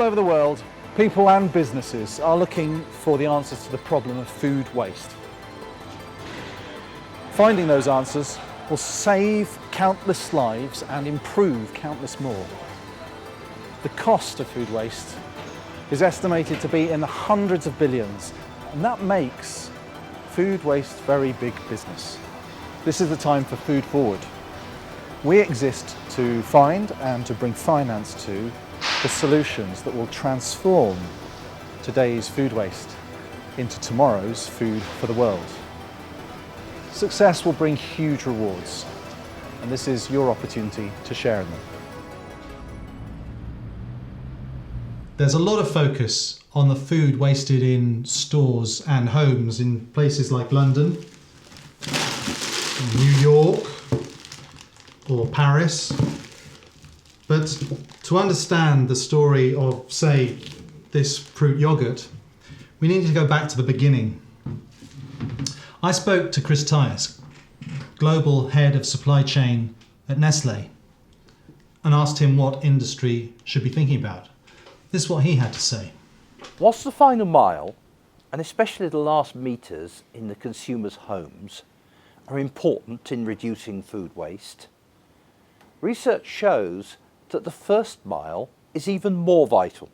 over the world, people and businesses are looking for the answers to the problem of food waste. Finding those answers will save countless lives and improve countless more. The cost of food waste is estimated to be in the hundreds of billions, and that makes food waste very big business. This is the time for Food Forward. We exist to find and to bring finance to the solutions that will transform today's food waste into tomorrow's food for the world. Success will bring huge rewards, and this is your opportunity to share in them. There's a lot of focus on the food wasted in stores and homes in places like London, New York, or Paris. But to understand the story of, say, this fruit yogurt, we need to go back to the beginning. I spoke to Chris Tyers, Global Head of Supply Chain at Nestlé, and asked him what industry should be thinking about. This is what he had to say. Whilst the final mile, and especially the last metres in the consumer's homes, are important in reducing food waste, research shows that the first mile is even more vital.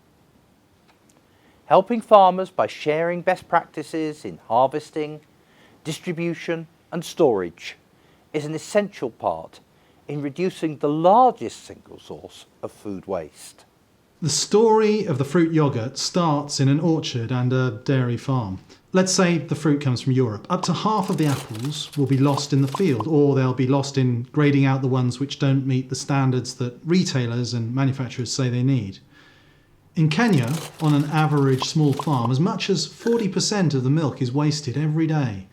Helping farmers by sharing best practices in harvesting, distribution and storage is an essential part in reducing the largest single source of food waste. The story of the fruit yogurt starts in an orchard and a dairy farm. Let's say the fruit comes from Europe. Up to half of the apples will be lost in the field, or they'll be lost in grading out the ones which don't meet the standards that retailers and manufacturers say they need. In Kenya, on an average small farm, as much as 40% of the milk is wasted every day.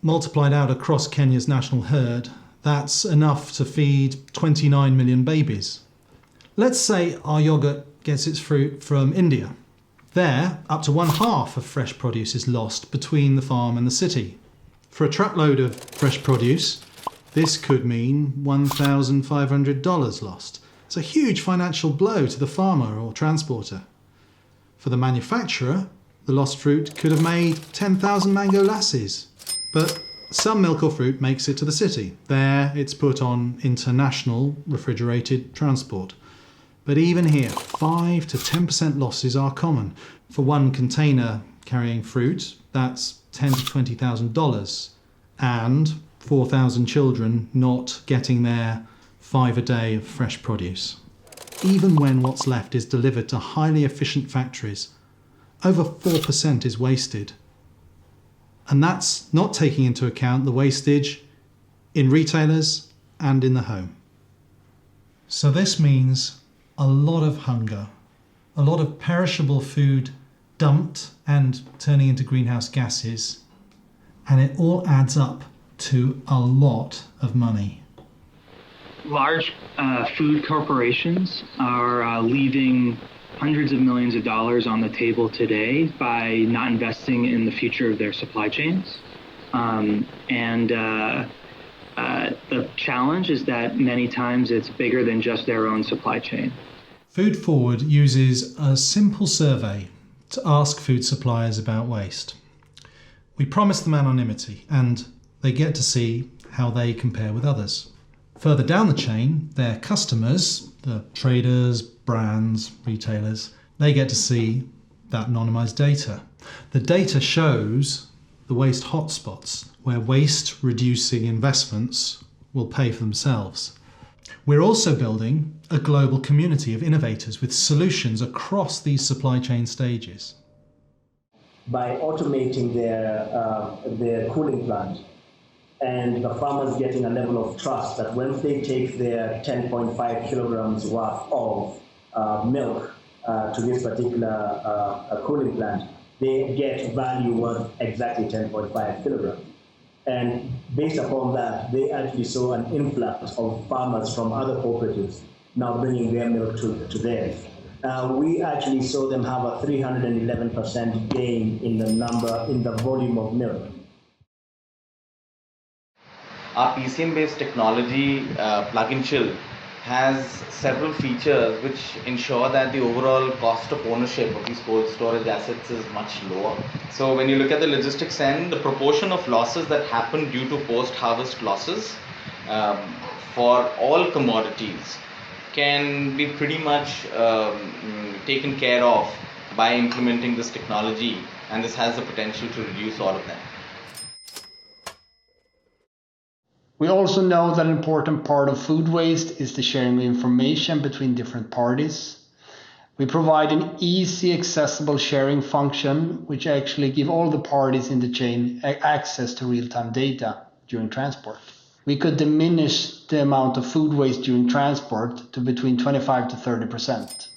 Multiplied out across Kenya's national herd, that's enough to feed 29 million babies. Let's say our yogurt gets its fruit from India. There, up to 1/2 of fresh produce is lost between the farm and the city. For a truckload of fresh produce, this could mean $1,500 lost. It's a huge financial blow to the farmer or transporter. For the manufacturer, the lost fruit could have made 10,000 mango lassis. But some milk or fruit makes it to the city. There, it's put on international refrigerated transport. But even here, 5 to 10% losses are common. For one container carrying fruit, that's $10,000 to $20,000, and 4,000 children not getting their 5 a day of fresh produce. Even when what's left is delivered to highly efficient factories, over 4% is wasted. And that's not taking into account the wastage in retailers and in the home. So this means a lot of hunger, a lot of perishable food dumped and turning into greenhouse gases, and it all adds up to a lot of money. Large food corporations are leaving hundreds of millions of dollars on the table today by not investing in the future of their supply chains. The challenge is that many times it's bigger than just their own supply chain. Food Forward uses a simple survey to ask food suppliers about waste. We promise them anonymity, and they get to see how they compare with others. Further down the chain, their customers, the traders, brands, retailers, they get to see that anonymised data. The data shows the waste hotspots where waste reducing investments will pay for themselves. We're also building a global community of innovators with solutions across these supply chain stages. By automating their cooling plant, and the farmers getting a level of trust that when they take their 10.5 kilograms worth of milk to this particular cooling plant, they get value worth exactly 10.5 kilograms. And based upon that, they actually saw an influx of farmers from other cooperatives now bringing their milk to theirs. We actually saw them have a 311% gain in the volume of milk. Our PCM-based technology, Plug and Chill, has several features which ensure that the overall cost of ownership of these cold storage assets is much lower. So when you look at the logistics end, the proportion of losses that happen due to post-harvest losses for all commodities can be pretty much taken care of by implementing this technology, and this has the potential to reduce all of them. We also know that an important part of food waste is the sharing of information between different parties. We provide an easy, accessible sharing function, which actually give all the parties in the chain access to real-time data during transport. We could diminish the amount of food waste during transport to between 25 to 30%.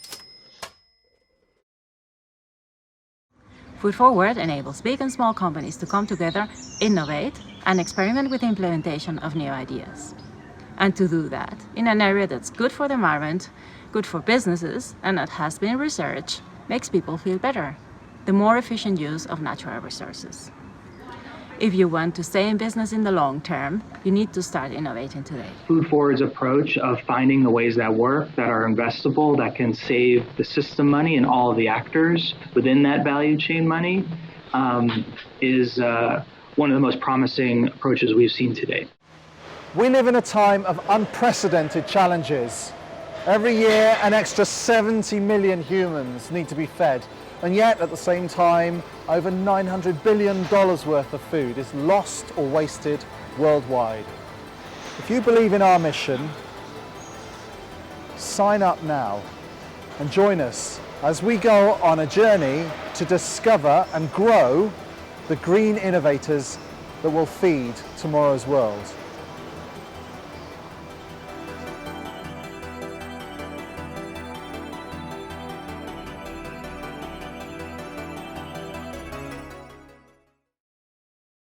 Food Forward enables big and small companies to come together, innovate, and experiment with the implementation of new ideas. And to do that in an area that's good for the environment, good for businesses, and that has been researched, makes people feel better. The more efficient use of natural resources. If you want to stay in business in the long term, you need to start innovating today. Food Forward's approach of finding the ways that work, that are investable, that can save the system money and all of the actors within that value chain money is one of the most promising approaches we've seen to date. We live in a time of unprecedented challenges. Every year, an extra 70 million humans need to be fed. And yet, at the same time, over $900 billion worth of food is lost or wasted worldwide. If you believe in our mission, sign up now and join us as we go on a journey to discover and grow the green innovators that will feed tomorrow's world.